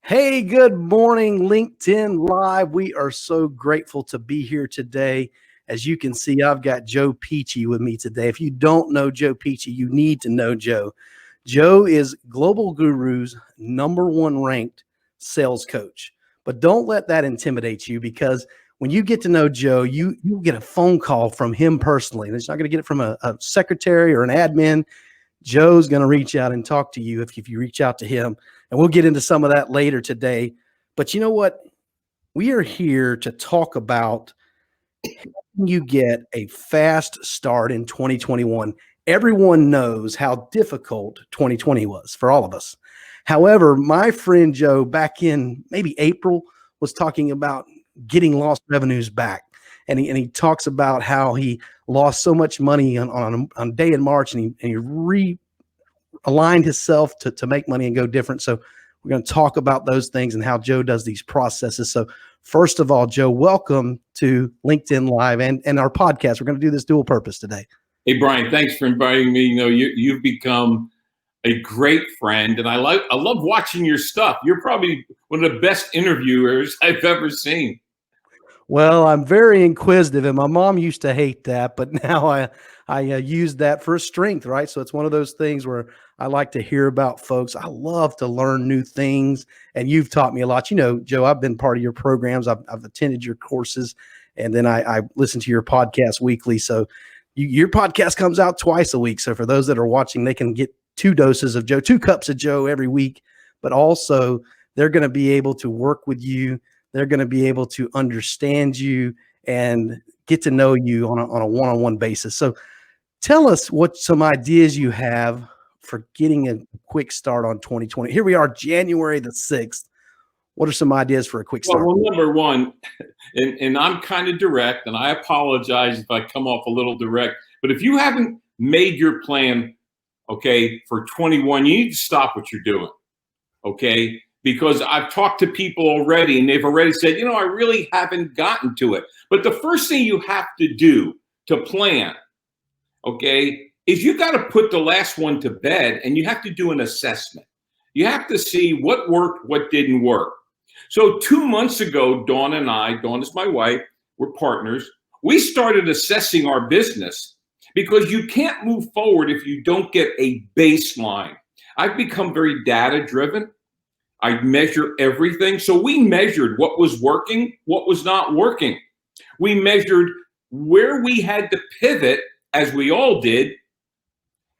Hey, good morning, LinkedIn Live. We are so grateful to be here today. As you can see, I've got Joe Pici with me today. If you don't know Joe Pici, you need to know Joe. Joe is Global Guru's #1 ranked sales coach. But don't let that intimidate you, because when you get to know Joe, you get a phone call from him personally. And it's not going to get it from a secretary or an admin. Joe's going to reach out and talk to you if you reach out to him. And we'll get into some of that later today. But you know what? We are here to talk about helping you get a fast start in 2021. Everyone knows how difficult 2020 was for all of us. However, my friend Joe, back in maybe April, was talking about getting lost revenues back. And he talks about how he lost so much money on a day in March, and he realigned himself to make money and go different. So we're going to talk about those things and how Joe does these processes. So first of all, Joe, welcome to LinkedIn Live and our podcast. We're going to do this dual purpose today. Hey, Brian, thanks for inviting me. You've become a great friend, and I love watching your stuff. You're probably one of the best interviewers I've ever seen. Well, I'm very inquisitive, and my mom used to hate that, but now I use that for strength, right? So it's one of those things where I like to hear about folks. I love to learn new things, and you've taught me a lot. You know, Joe, I've been part of your programs. I've attended your courses, and then I listen to your podcast weekly. So your podcast comes out twice a week. So for those that are watching, they can get 2 doses of Joe, 2 cups of Joe every week, but also they're going to be able to work with you. They're going to be able to understand you and get to know you on a one-on-one basis. So tell us what some ideas you have for getting a quick start on 2020. Here we are, January the 6th. What are some ideas for a quick start? Well, number one, and I'm kind of direct, and I apologize if I come off a little direct, but if you haven't made your plan, okay, for 21, you need to stop what you're doing, okay? Because I've talked to people already, and they've already said, I really haven't gotten to it. But the first thing you have to do to plan, okay, is you got to put the last one to bed, and you have to do an assessment. You have to see what worked, what didn't work. So 2 months ago, Dawn is my wife, we're partners, we started assessing our business, because you can't move forward if you don't get a baseline. I've become very data-driven. I measure everything. So we measured what was working, what was not working. We measured where we had to pivot, as we all did.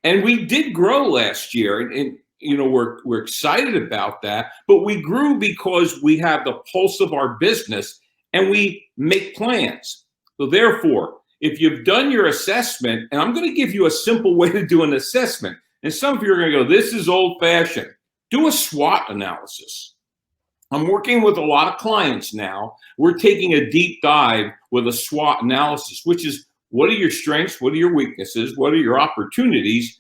And we did grow last year. And we're excited about that. But we grew because we have the pulse of our business and we make plans. So therefore, if you've done your assessment, and I'm going to give you a simple way to do an assessment. And some of you are going to go, this is old-fashioned. Do a SWOT analysis. I'm working with a lot of clients now. We're taking a deep dive with a SWOT analysis, which is, what are your strengths? What are your weaknesses? What are your opportunities?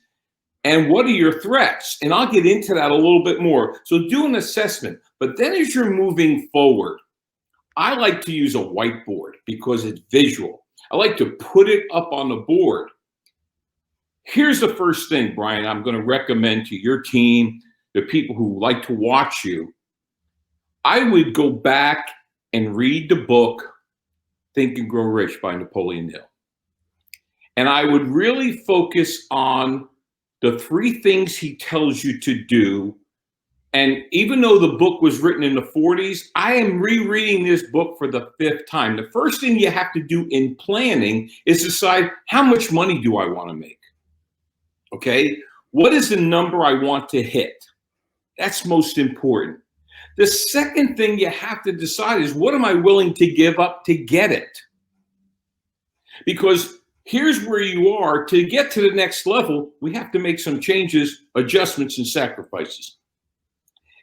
And what are your threats? And I'll get into that a little bit more. So do an assessment. But then as you're moving forward, I like to use a whiteboard because it's visual. I like to put it up on the board. Here's the first thing, Brian, I'm going to recommend to your team, the people who like to watch you. I would go back and read the book Think and Grow Rich by Napoleon Hill. And I would really focus on the 3 things he tells you to do. And even though the book was written in the 40s, I am rereading this book for the 5th time. The first thing you have to do in planning is decide, how much money do I want to make? Okay? What is the number I want to hit? That's most important. The second thing you have to decide is, what am I willing to give up to get it? Because here's where you are. To get to the next level, we have to make some changes, adjustments, and sacrifices.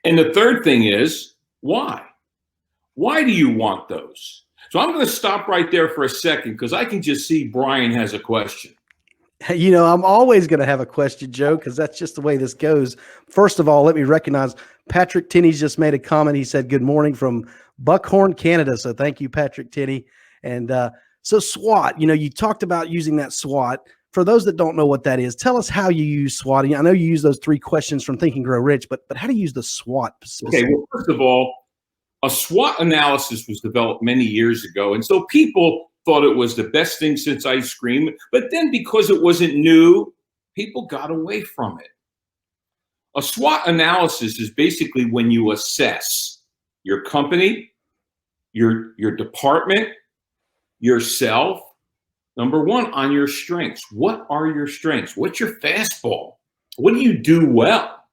And the third thing is, why? Why do you want those? So I'm going to stop right there for a second, because I can just see Brian has a question. I'm always going to have a question, Joe, because that's just the way this goes. First of all, let me recognize Patrick Tinney's just made a comment. He said, good morning from Buckhorn, Canada. So thank you, Patrick Tinney. And so SWOT, you talked about using that SWOT. for those that don't know what that is, tell us how you use SWOT. I know you use those 3 questions from Think and Grow Rich, but how do you use the SWOT specifically? Okay, well, first of all, a SWOT analysis was developed many years ago, and so people thought it was the best thing since ice cream. But then, because it wasn't new, people got away from it. A SWOT analysis is basically when you assess your company, your department, yourself. Number one, on your strengths. What are your strengths? What's your fastball? What do you do well?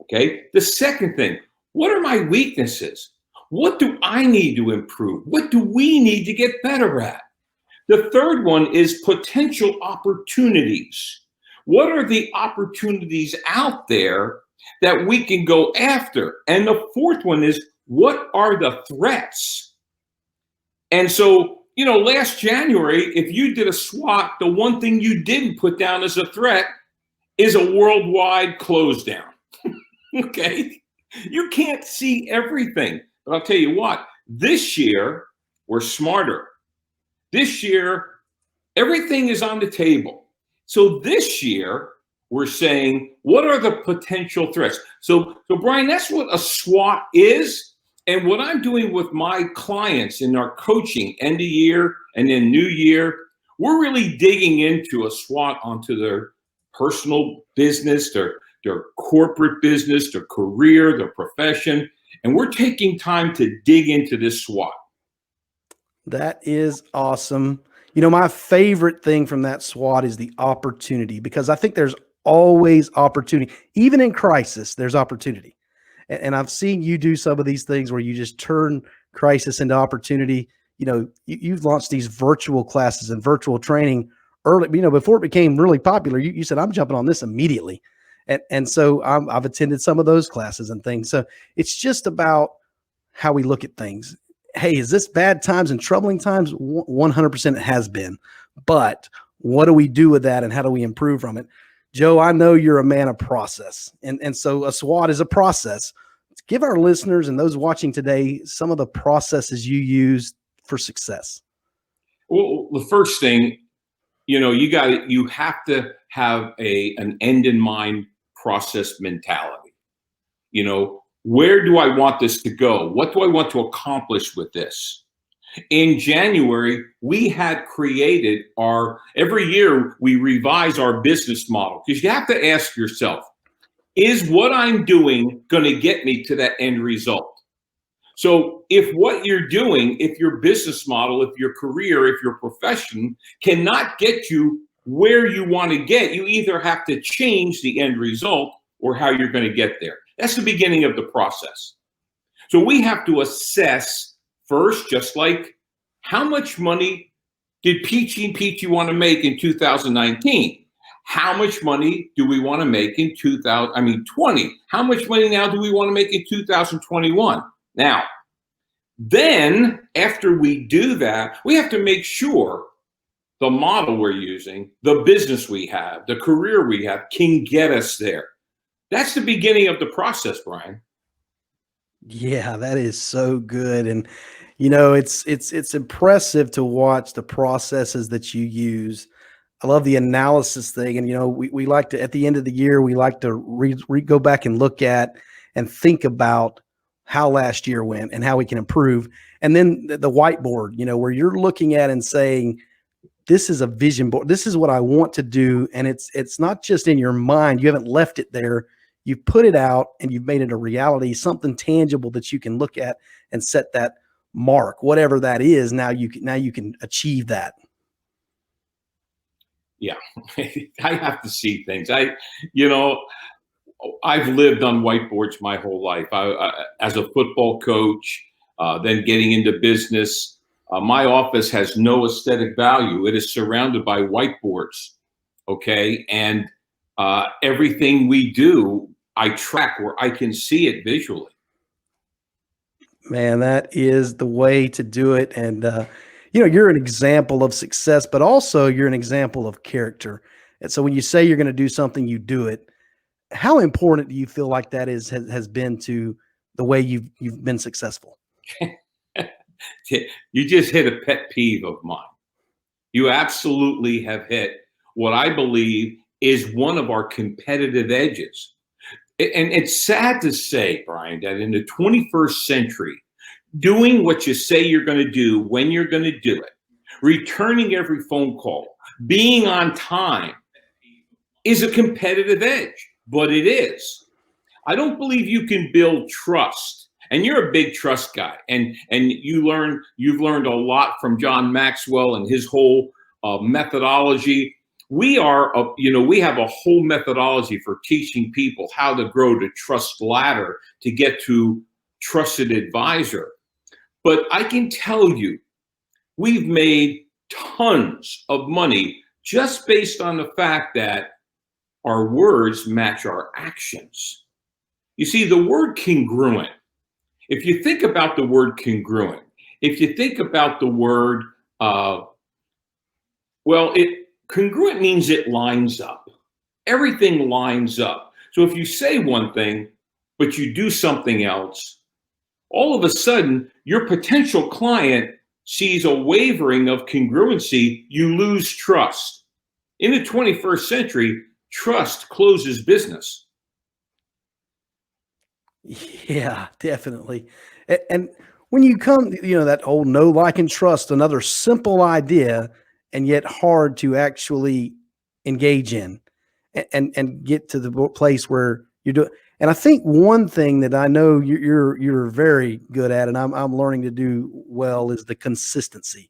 Okay. The second thing, what are my weaknesses? What do I need to improve? What do we need to get better at? The third one is potential opportunities. What are the opportunities out there that we can go after? And the fourth one is, what are the threats? And so, last January, if you did a SWOT, the one thing you didn't put down as a threat is a worldwide close down. Okay? You can't see everything. But I'll tell you what, this year, we're smarter. This year, everything is on the table. So this year, we're saying, what are the potential threats? So Brian, that's what a SWOT is. And what I'm doing with my clients in our coaching end of year and then new year, we're really digging into a SWOT onto their personal business, their corporate business, their career, their profession. And we're taking time to dig into this SWOT. That is awesome. My favorite thing from that SWOT is the opportunity, because I think there's always opportunity. Even in crisis, there's opportunity. And I've seen you do some of these things where you just turn crisis into opportunity. You've launched these virtual classes and virtual training early, before it became really popular. You said, I'm jumping on this immediately. And so I've attended some of those classes and things. So it's just about how we look at things. Hey, is this bad times and troubling times? 100% it has been. But what do we do with that, and how do we improve from it? Joe, I know you're a man of process. And so a SWOT is a process. Give our listeners and those watching today some of the processes you use for success. Well, the first thing, you have to have an end in mind process mentality. Where do I want this to go? What do I want to accomplish with this? In January, we had created every year we revise our business model, because you have to ask yourself, is what I'm doing going to get me to that end result? So if what you're doing, if your business model, if your career, if your profession cannot get you where you want to get, you either have to change the end result or how you're going to get there. That's the beginning of the process. So we have to assess first, just like, how much money did Pici want to make in 2019? How much money do we want to make in 2020? How much money now do we want to make in 2021? Now, then after we do that, we have to make sure the model we're using, the business we have, the career we have can get us there. That's the beginning of the process, Brian. Yeah, that is so good. And it's impressive to watch the processes that you use. I love the analysis thing. And we like to, at the end of the year, we like to go back and look at and think about how last year went and how we can improve. And then the whiteboard, where you're looking at and saying, this is a vision board. This is what I want to do. And it's not just in your mind. You haven't left it there. You've put it out and you've made it a reality, something tangible that you can look at and set that mark, whatever that is. Now you can achieve that. Yeah, I have to see things. I've lived on whiteboards my whole life. I as a football coach, then getting into business. My office has no aesthetic value. It is surrounded by whiteboards. Okay. And everything we do, I track where I can see it visually. Man, that is the way to do it. And, you're an example of success, but also you're an example of character. And so when you say you're going to do something, you do it. How important do you feel like that has been to the way you've been successful? You just hit a pet peeve of mine. You absolutely have hit what I believe is one of our competitive edges. And it's sad to say, Brian, that in the 21st century, doing what you say you're going to do when you're going to do it, returning every phone call, being on time is a competitive edge, but it is. I don't believe you can build trust. And you're a big trust guy, and you've learned a lot from John Maxwell and his whole methodology. We have a whole methodology for teaching people how to grow the trust ladder to get to trusted advisor. But I can tell you, we've made tons of money just based on the fact that our words match our actions. You see, the word congruent, if you think about the word congruent, if you think about the word, congruent means it lines up. Everything lines up. So if you say one thing, but you do something else, all of a sudden, your potential client sees a wavering of congruency, you lose trust. In the 21st century, trust closes business. Yeah, definitely. And when you come, that old know, like, and trust, another simple idea and yet hard to actually engage in and get to the place where you're doing. And I think one thing that I know you're very good at, and I'm learning to do well, is the consistency,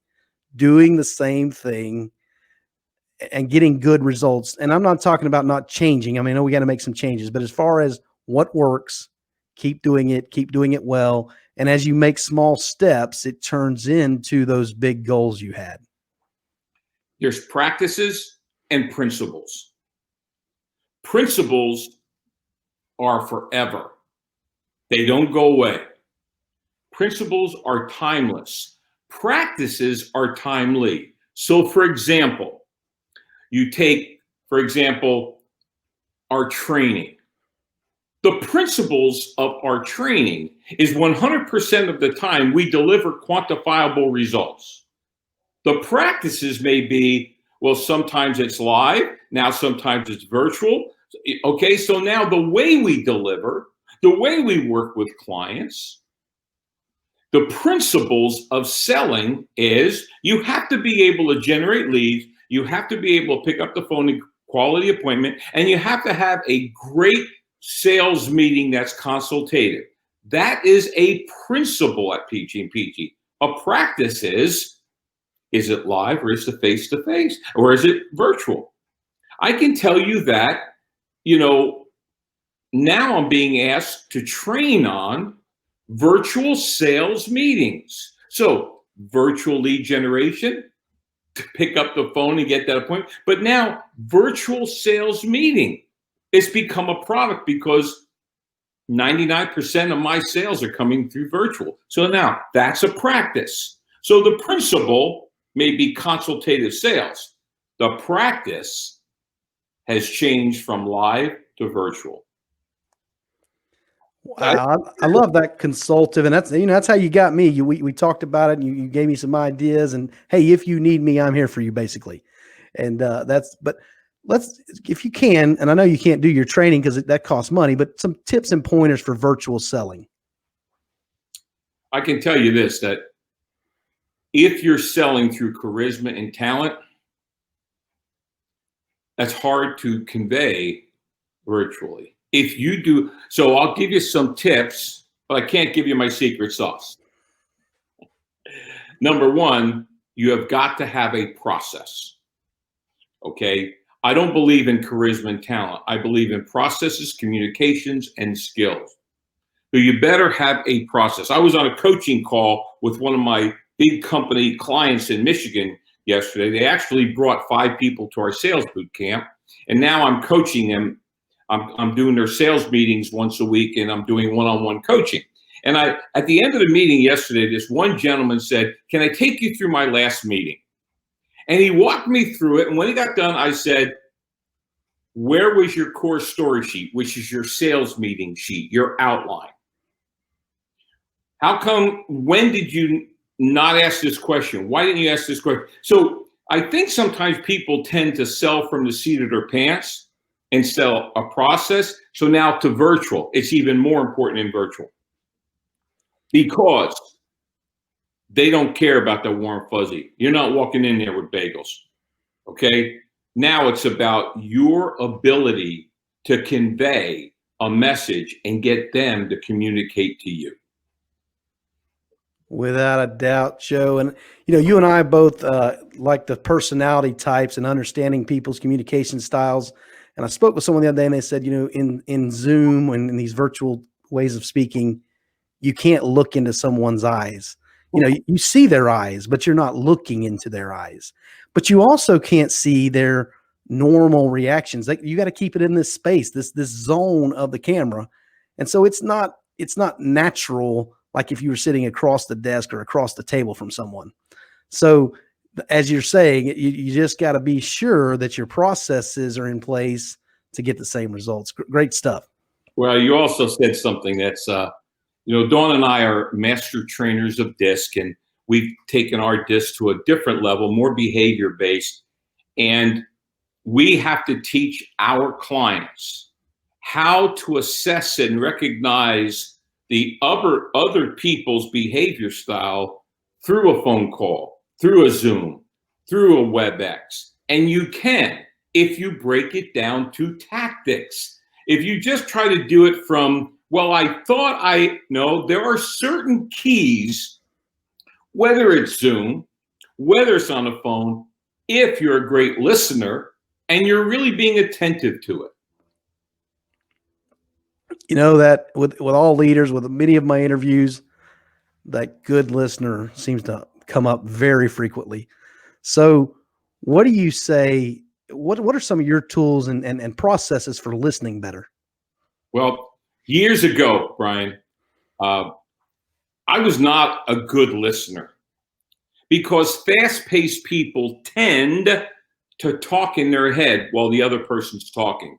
doing the same thing and getting good results. And I'm not talking about not changing. I mean, I know we got to make some changes, but as far as what works, keep doing it well. And as you make small steps, it turns into those big goals you had. There's practices and principles. Principles are forever. They don't go away. Principles are timeless. Practices are timely. So, for example, you take, our training. The principles of our training is 100% of the time we deliver quantifiable results. The practices may be, well, sometimes it's live, now sometimes it's virtual. Okay, so now the way we deliver, the way we work with clients, the principles of selling is you have to be able to generate leads, you have to be able to pick up the phone and quality appointment, and you have to have a great sales meeting that's consultative. That is a principle at Pici and Pici. A practice is it live or is it face-to-face or is it virtual? I can tell you that, now I'm being asked to train on virtual sales meetings. So virtual lead generation, to pick up the phone and get that appointment. But now virtual sales meeting, it's become a product because 99% of my sales are coming through virtual. So now that's a practice. So the principle may be consultative sales. The practice has changed from live to virtual. Wow, I love that consultative, and that's how you got me. We talked about it, and you gave me some ideas, and hey, if you need me, I'm here for you, basically. And but let's, if you can, and I know you can't do your training because that costs money, but some tips and pointers for virtual selling. I can tell you this, that if you're selling through charisma and talent, that's hard to convey virtually. If you do, so I'll give you some tips, but I can't give you my secret sauce. Number one, you have got to have a process. Okay? I don't believe in charisma and talent. I believe in processes, communications, and skills. So you better have a process. I was on a coaching call with one of my big company clients in Michigan yesterday. They actually brought 5 people to our sales boot camp, and now I'm coaching them. I'm doing their sales meetings once a week, and I'm doing one-on-one coaching. And at the end of the meeting yesterday, this one gentleman said, "Can I take you through my last meeting?" And he walked me through it. And when he got done, I said, "Where was your core story sheet, which is your sales meeting sheet, your outline? How come, when did you not ask this question? Why didn't you ask this question?" So I think sometimes people tend to sell from the seat of their pants and sell a process. So now to virtual, it's even more important in virtual because they don't care about the warm fuzzy. You're not walking in there with bagels. Okay. Now it's about your ability to convey a message and get them to communicate to you. Without a doubt, Joe. And, you and I both like the personality types and understanding people's communication styles. And I spoke with someone the other day and they said, in Zoom and in these virtual ways of speaking, you can't look into someone's eyes. You see their eyes, but you're not looking into their eyes. But you also can't see their normal reactions. You got to keep it in this space, this zone of the camera. And so it's not natural, like if you were sitting across the desk or across the table from someone. So as you're saying, you just got to be sure that your processes are in place to get the same results. Great stuff. Well, you also said something that's, Dawn and I are master trainers of DISC, and we've taken our DISC to a different level, more behavior based. And we have to teach our clients how to assess and recognize the other people's behavior style through a phone call, through a Zoom, through a WebEx. And you can, if you break it down to tactics. If you just try to do it from, well, I thought I know, there are certain keys, whether it's Zoom, whether it's on a phone, if you're a great listener and you're really being attentive to it. That with all leaders, with many of my interviews, that good listener seems to come up very frequently. So what do you say? What are some of your tools and processes for listening better? Well, years ago, Brian, I was not a good listener because fast-paced people tend to talk in their head while the other person's talking.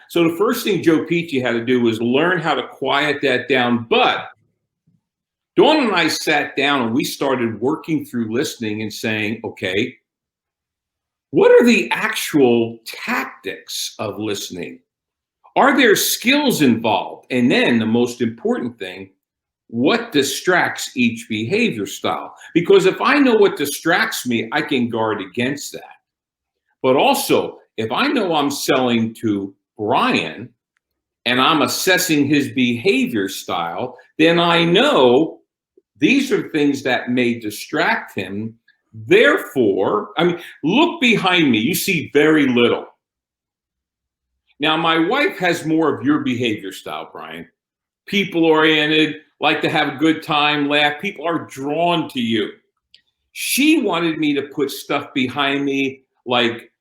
So the first thing Joe Pici had to do was learn how to quiet that down. But Dawn and I sat down and we started working through listening and saying, okay, what are the actual tactics of listening? Are there skills involved? And then the most important thing, what distracts each behavior style? Because if I know what distracts me, I can guard against that. But also, if I know I'm selling to Brian and I'm assessing his behavior style, then I know these are things that may distract him. Therefore, look behind me. You see very little. Now, my wife has more of your behavior style, Brian. People-oriented, like to have a good time, laugh. People are drawn to you. She wanted me to put stuff behind me like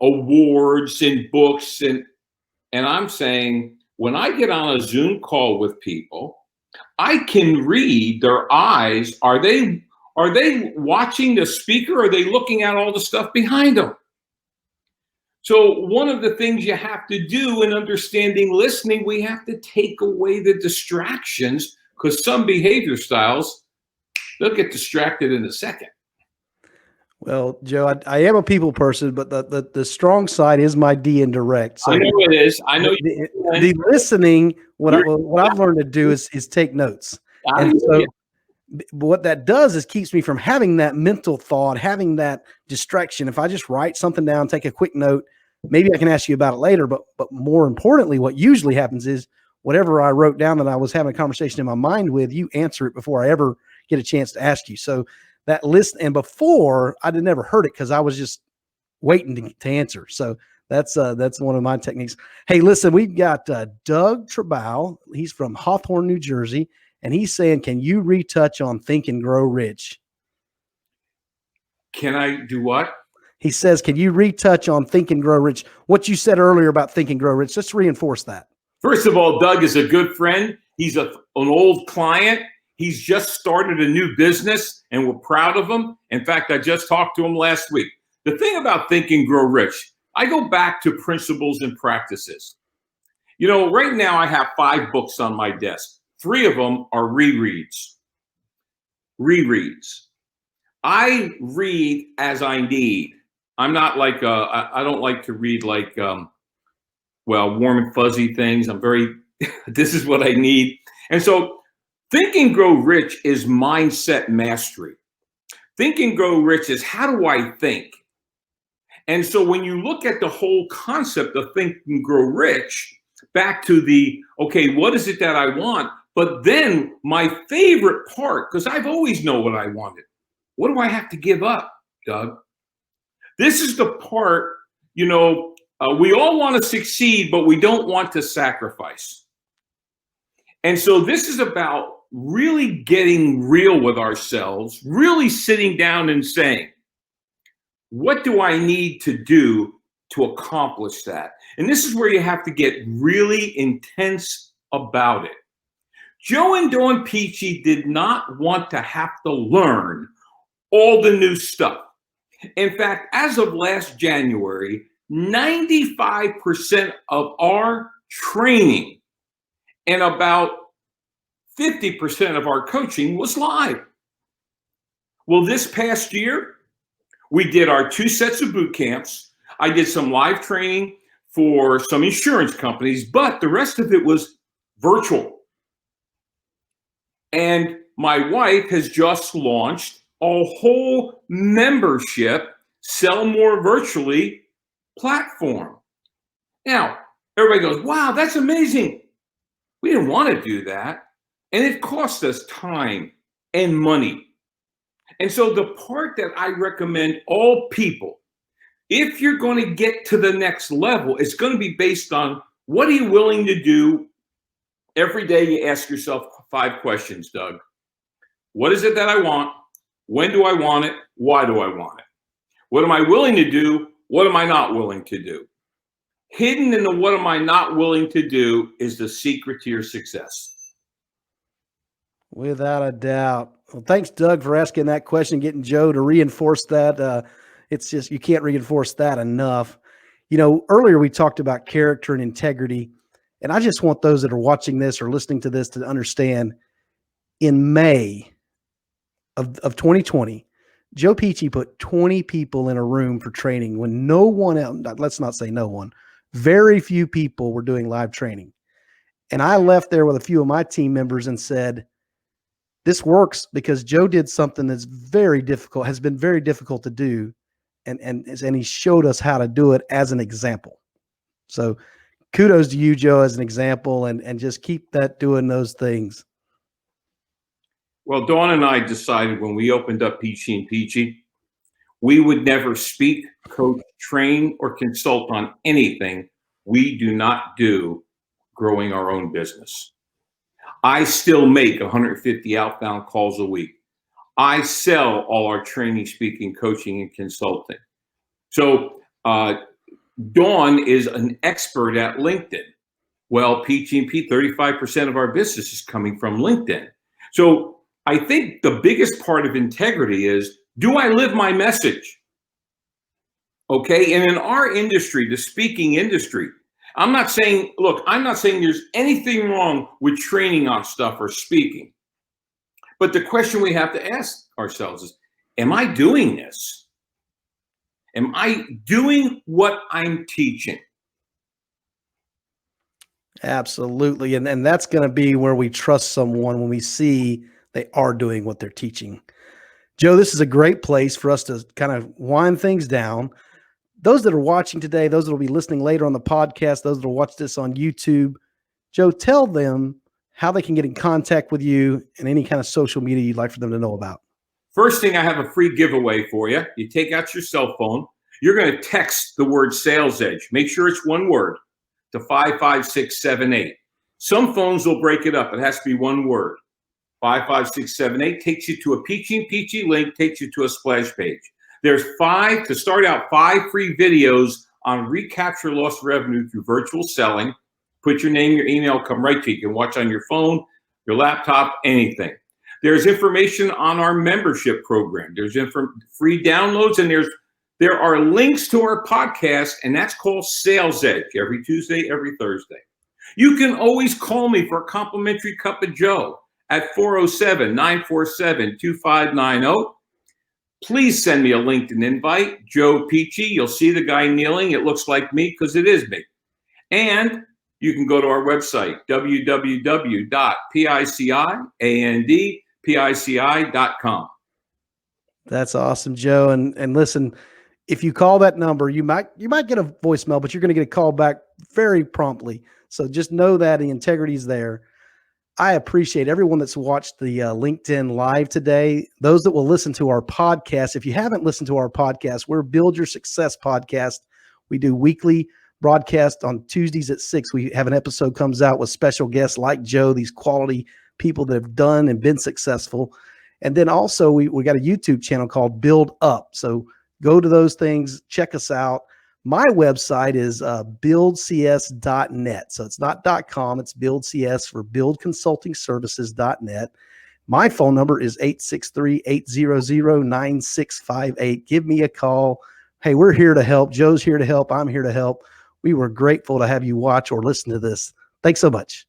awards and books. And I'm saying, when I get on a Zoom call with people, I can read their eyes. Are they watching the speaker? Or are they looking at all the stuff behind them? So one of the things you have to do in understanding listening, we have to take away the distractions, because some behavior styles, they'll get distracted in a second. Well, Joe, I am a people person, but the strong side is my D in direct. So I know it is. I know the listening. What I've learned to do is take notes. And so what that does is keeps me from having that mental thought, having that distraction. If I just write something down, take a quick note, maybe I can ask you about it later. But more importantly, what usually happens is whatever I wrote down that I was having a conversation in my mind with, you answer it before I ever get a chance to ask you. So that list, and before I'd never heard it because I was just waiting to answer. So that's one of my techniques. Hey, listen, we've got Doug Trabal. He's from Hawthorne, New Jersey. And he's saying, can you retouch on Think and Grow Rich? Can I do what? He says, can you retouch on Think and Grow Rich? What you said earlier about Think and Grow Rich, let's reinforce that. First of all, Doug is a good friend. He's an old client. He's just started a new business, and we're proud of him. In fact, I just talked to him last week. The thing about Think and Grow Rich, I go back to principles and practices. Right now I have 5 books on my desk. 3 of them are rereads. I read as I need. I'm not like I don't like to read like warm and fuzzy things. I'm very this is what I need. And so Think and Grow Rich is mindset mastery. Think and Grow Rich is how do I think? And so when you look at the whole concept of Think and Grow Rich, back to the, okay, what is it that I want? But then my favorite part, because I've always known what I wanted. What do I have to give up, Doug? This is the part, we all want to succeed, but we don't want to sacrifice. And so this is about really getting real with ourselves, really sitting down and saying, what do I need to do to accomplish that? And this is where you have to get really intense about it. Joe and Dawn Pici did not want to have to learn all the new stuff. In fact, as of last January, 95% of our training and about 50% of our coaching was live. Well, this past year, we did our 2 sets of boot camps. I did some live training for some insurance companies, but the rest of it was virtual. And my wife has just launched a whole membership Sell More Virtually platform. Now, everybody goes, wow, that's amazing. We didn't want to do that. And it cost us time and money. And so the part that I recommend all people, if you're going to get to the next level, it's going to be based on what are you willing to do. Every day you ask yourself 5 questions, Doug. What is it that I want? When do I want it? Why do I want it? What am I willing to do? What am I not willing to do? Hidden in the what am I not willing to do is the secret to your success. Without a doubt. Well, thanks, Doug, for asking that question, getting Joe to reinforce that. It's just, you can't reinforce that enough. Earlier we talked about character and integrity, and I just want those that are watching this or listening to this to understand, in May of 2020, Joe Pici put 20 people in a room for training when no one else, let's not say no one, very few people were doing live training. And I left there with a few of my team members and said, this works because Joe did something that's very difficult, has been very difficult to do. And he showed us how to do it as an example. So kudos to you, Joe, as an example, and just keep doing those things. Well, Dawn and I decided when we opened up Pici and Pici, we would never speak, coach, train, or consult on anything we do not do growing our own business. I still make 150 outbound calls a week. I sell all our training, speaking, coaching, and consulting. So Dawn is an expert at LinkedIn. Well, Pici and P, 35% of our business is coming from LinkedIn. So I think the biggest part of integrity is, do I live my message? Okay, and in our industry, the speaking industry, I'm not saying there's anything wrong with training on stuff or speaking. But the question we have to ask ourselves is, am I doing this? Am I doing what I'm teaching? Absolutely. And that's going to be where we trust someone when we see they are doing what they're teaching. Joe, this is a great place for us to kind of wind things down. Those that are watching today, those that will be listening later on the podcast, those that will watch this on YouTube, Joe, tell them how they can get in contact with you and any kind of social media you'd like for them to know about. First thing, I have a free giveaway for you. You take out your cell phone. You're going to text the word Sales Edge. Make sure it's one word to 55678. Some phones will break it up. It has to be one word. 55678 takes you to a Pici and Pici link, takes you to a splash page. There's 5 free videos on recapture lost revenue through virtual selling. Put your name, your email, come right to you. You can watch on your phone, your laptop, anything. There's information on our membership program. There's free downloads, and there are links to our podcast, and that's called Sales Edge, every Tuesday, every Thursday. You can always call me for a complimentary cup of Joe at 407-947-2590. please send me a LinkedIn invite. Joe Pici. You'll see the guy kneeling. It looks like me because it is me. And you can go to our website, www.piciandpici.com. That's awesome, Joe. And listen, if you call that number, you might get a voicemail, but you're going to get a call back very promptly. So just know that the integrity is there. I appreciate everyone that's watched the LinkedIn Live today. Those that will listen to our podcast. If you haven't listened to our podcast, we're Build Your Success podcast. We do weekly broadcast on Tuesdays at 6. We have an episode comes out with special guests like Joe, these quality people that have done and been successful. And then also we got a YouTube channel called Build Up. So go to those things, check us out. My website is buildcs.net. So it's not .com, it's buildcs for buildconsultingservices.net. My phone number is 863-800-9658. Give me a call. Hey, we're here to help. Joe's here to help. I'm here to help. We were grateful to have you watch or listen to this. Thanks so much.